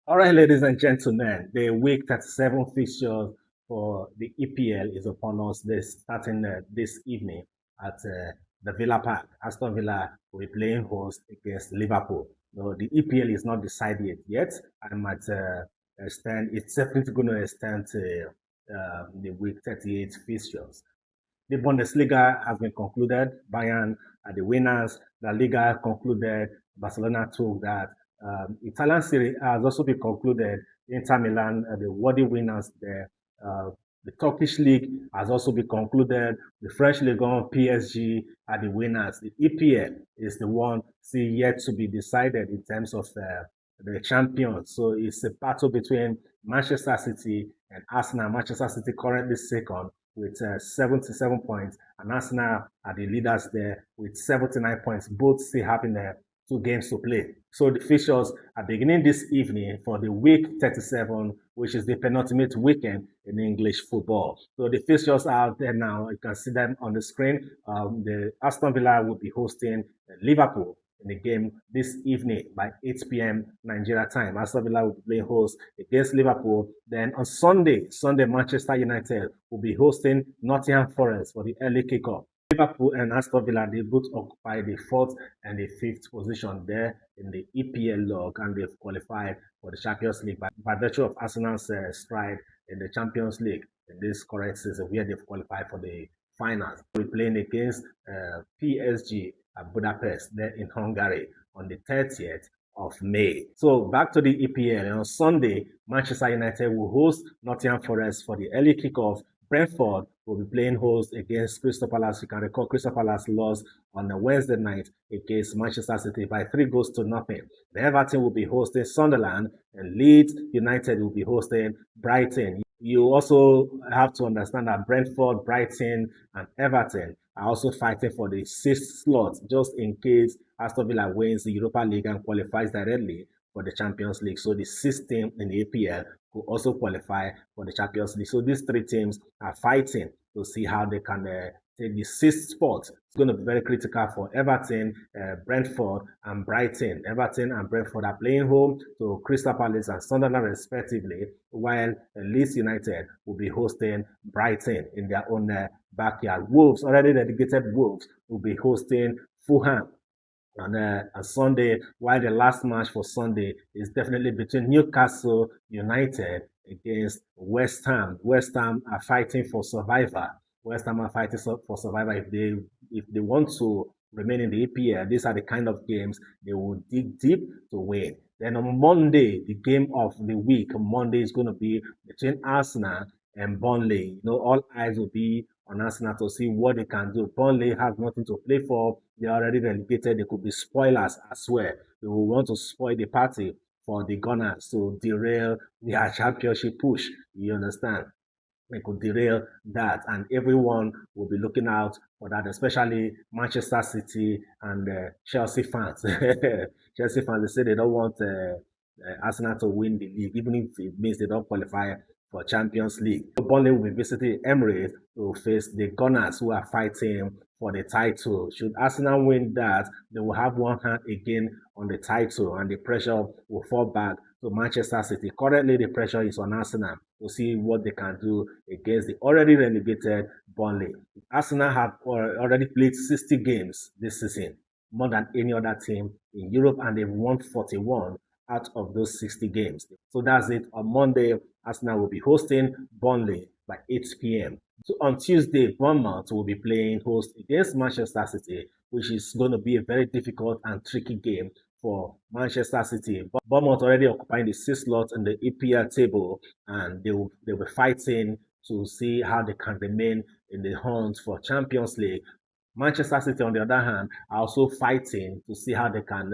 All right, ladies and gentlemen, the week 37 fixture for the EPL is upon us. This starting this evening at the Villa Park. Aston Villa will be playing host against Liverpool. No, the EPL is not decided yet. I might extend. It's definitely going to extend to the week 38 fixtures. The Bundesliga has been concluded. Bayern are the winners. La Liga concluded. Barcelona took that. Italian Serie A has also been concluded. Inter Milan are the worthy winners there. The Turkish League has also been concluded. The French League on PSG are the winners. The EPL is the one still yet to be decided in terms of the champions. So it's a battle between Manchester City and Arsenal. Manchester City currently second with 77 points, and Arsenal are the leaders there with 79 points, both still having 2 games to play. So the fixtures are beginning this evening for the week 37, which is the penultimate weekend in English football. So the fixtures are out there now. You can see them on the screen. The Aston Villa will be hosting Liverpool in the game this evening by 8 p.m. Nigeria time. Aston Villa will be playing host against Liverpool. Then on Sunday, Manchester United will be hosting Nottingham Forest for the early kickoff. Liverpool and Aston Villa, they both occupy the fourth and the fifth position there in the EPL log, and they've qualified for the Champions League by virtue of Arsenal's stride in the Champions League in this current season, where they've qualified for the finals. We're playing against PSG at Budapest there in Hungary on the 30th of May. So back to the EPL. On Sunday, Manchester United will host Nottingham Forest for the early kickoff. Brentford will be playing host against Crystal Palace. You can recall Crystal Palace lost on a Wednesday night against Manchester City by 3 goals to nothing. The Everton will be hosting Sunderland, and Leeds United will be hosting Brighton. You also have to understand that Brentford, Brighton, and Everton are also fighting for the sixth slot, just in case Aston Villa wins the Europa League and qualifies directly for the Champions League. So the sixth team in the APL will also qualify for the Champions League. So these 3 teams are fighting to see how they can take the sixth spot. It's going to be very critical for Everton, Brentford, and Brighton. Everton and Brentford are playing home to Crystal Palace and Sunderland respectively, while Leeds United will be hosting Brighton in their own backyard. Wolves, already dedicated Wolves, will be hosting Fulham on Sunday, while the last match for Sunday is definitely between Newcastle United against West Ham. West Ham are fighting for survival. West Ham are fighting for survival. If they want to remain in the EPL, these are the kind of games they will dig deep to win. Then on Monday, the game of the week, Monday is going to be between Arsenal and Burnley. All eyes will be on Arsenal to see what they can do. Burnley have nothing to play for. They're already relegated. They could be spoilers as well. They will want to spoil the party for the Gunners to derail their championship push. You understand? It could derail that, and everyone will be looking out for that, especially Manchester City and Chelsea fans. Chelsea fans, they say they don't want Arsenal to win the league, even if it means they don't qualify for Champions League. Burnley will be visiting Emirates to face the Gunners, who are fighting for the title. Should Arsenal win that, they will have one hand again on the title, and the pressure will fall back to Manchester City. Currently, the pressure is on Arsenal to see what they can do against the already relegated Burnley. Arsenal have already played 60 games this season, more than any other team in Europe, and they've won 41 out of those 60 games. So that's it. On Monday, Arsenal will be hosting Burnley by 8 p.m. So on Tuesday, Bournemouth will be playing host against Manchester City, which is going to be a very difficult and tricky game for Manchester City. Bournemouth already occupying the sixth slot in the EPL table, and they'll be fighting to see how they can remain in the hunt for Champions League. Manchester City, on the other hand, are also fighting to see how they can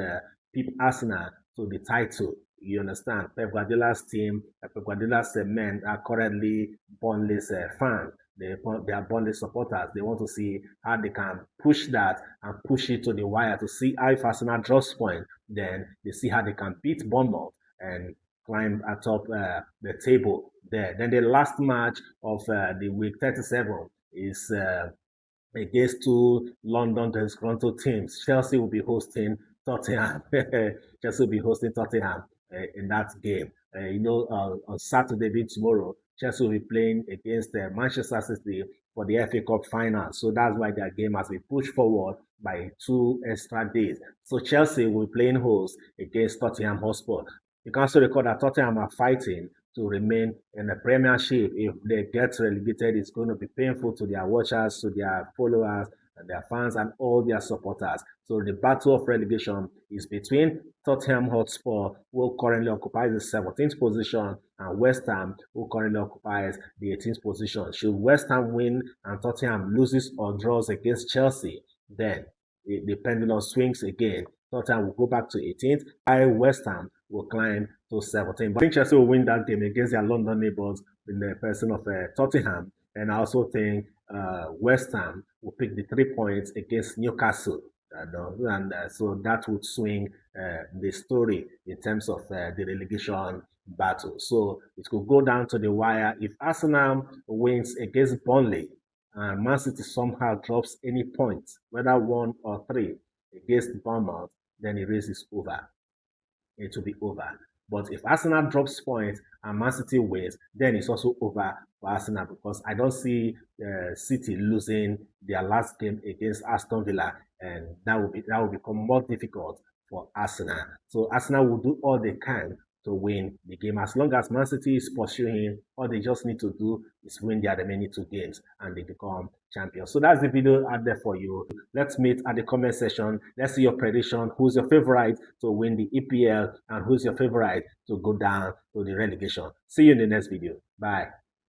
keep Arsenal to the title. You understand? Pep Guardiola's team, Pep Guardiola's men are currently Burnley's fans. They are Burnley supporters. They want to see how they can push that and push it to the wire to see how if Arsenal draws point, then they see how they can beat Bournemouth and climb atop the table there. Then the last match of the week 37 is against 2 London Toronto teams. Chelsea will be hosting Tottenham. Chelsea will be hosting Tottenham in that game. On Saturday, being tomorrow, Chelsea will be playing against Manchester City for the FA Cup final. So that's why their game has been pushed forward by 2 extra days. So Chelsea will be playing host against Tottenham Hotspur. You can also record that Tottenham are fighting to remain in the Premiership. If they get relegated, it's going to be painful to their watchers, to their followers, and their fans, and all their supporters. So the battle of relegation is between Tottenham Hotspur, who currently occupies the 17th position, and West Ham, who currently occupies the 18th position. Should West Ham win and Tottenham loses or draws against Chelsea, then the pendulum swings again. Tottenham will go back to 18th, while West Ham will climb to 17th. But I think Chelsea will win that game against their London neighbours in the person of Tottenham. And I also think West Ham will pick the 3 points against Newcastle. So that would swing the story in terms of the relegation battle. So it could go down to the wire. If Arsenal wins against Burnley and Man City somehow drops any points, whether 1 or 3, against Bournemouth, then the race is over. It will be over. But if Arsenal drops points and Man City wins, then it's also over for Arsenal, because I don't see City losing their last game against Aston Villa, and that will become more difficult for Arsenal. So Arsenal will do all they can to win the game. As long as Man City is pursuing, all they just need to do is win their remaining 2 games and they become champions. So that's the video out there for you. Let's meet at the comment section. Let's see your prediction. Who's your favorite to win the EPL and who's your favorite to go down to the relegation? See you in the next video. Bye.